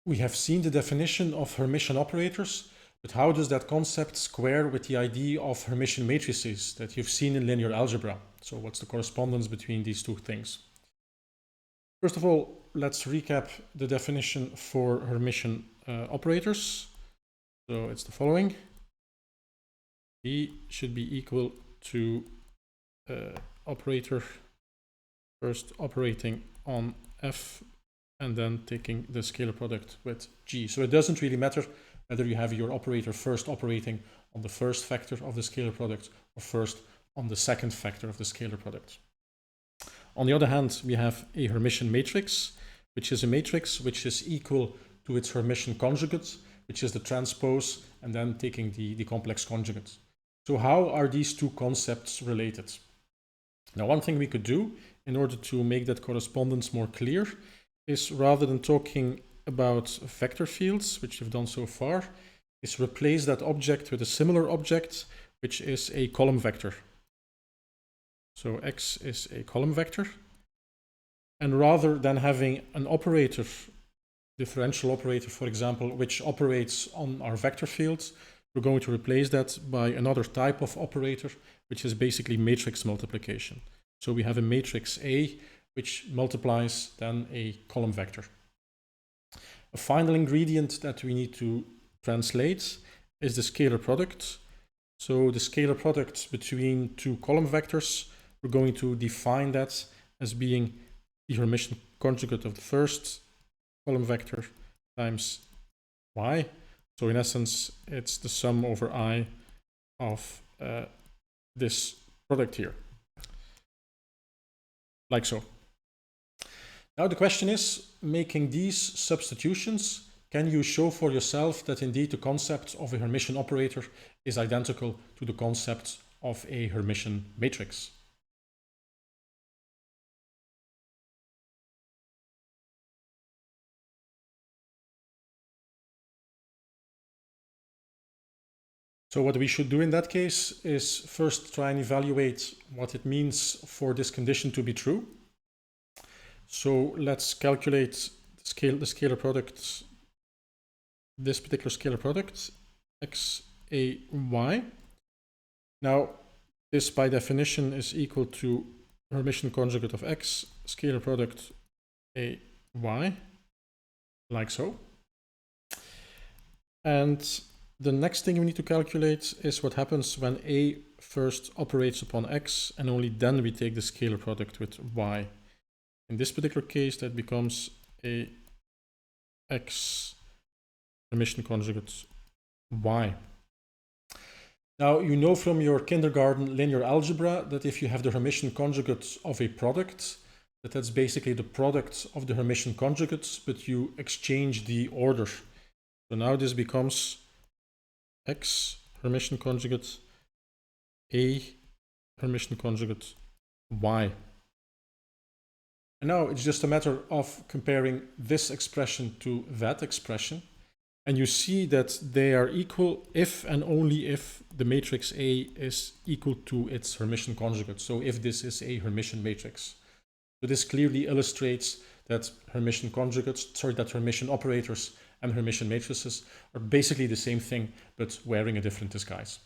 we have seen the definition of Hermitian operators, but how does that concept square with the idea of Hermitian matrices that you've seen in linear algebra? So what's the correspondence between these two things? First of all, let's recap the definition for Hermitian operators. So it's the following. E should be equal to operator first operating on F and then taking the scalar product with G. So it doesn't really matter whether you have your operator first operating on the first factor of the scalar product or first on the second factor of the scalar product. On the other hand, we have a Hermitian matrix, which is a matrix which is equal to its Hermitian conjugate, which is the transpose, and then taking the complex conjugate. So how are these two concepts related? Now, one thing we could do in order to make that correspondence more clear is, rather than talking about vector fields, which we've done so far, is replace that object with a similar object, which is a column vector. So X is a column vector. And rather than having an operator, differential operator, for example, which operates on our vector fields, we're going to replace that by another type of operator, which is basically matrix multiplication. So we have a matrix A, which multiplies then a column vector. A final ingredient that we need to translate is the scalar product. So the scalar product between two column vectors, we're going to define that as being the Hermitian conjugate of the first column vector times y. So in essence, it's the sum over I of this product here, like so. Now the question is, making these substitutions, can you show for yourself that indeed the concept of a Hermitian operator is identical to the concept of a Hermitian matrix? So what we should do in that case is first try and evaluate what it means for this condition to be true. So let's calculate the scalar product, this particular scalar product, x, a, y. Now, this by definition is equal to Hermitian conjugate of x, scalar product, a, y, like so. And the next thing we need to calculate is what happens when a first operates upon x, and only then we take the scalar product with y. In this particular case, that becomes a x Hermitian conjugate y. Now, you know from your kindergarten linear algebra that if you have the Hermitian conjugate of a product, that's basically the product of the Hermitian conjugates, but you exchange the order. So now this becomes x Hermitian conjugate a Hermitian conjugate y. And now it's just a matter of comparing this expression to that expression. And you see that they are equal if and only if the matrix A is equal to its Hermitian conjugate. So if this is a Hermitian matrix. So this clearly illustrates that Hermitian operators and Hermitian matrices are basically the same thing, but wearing a different disguise.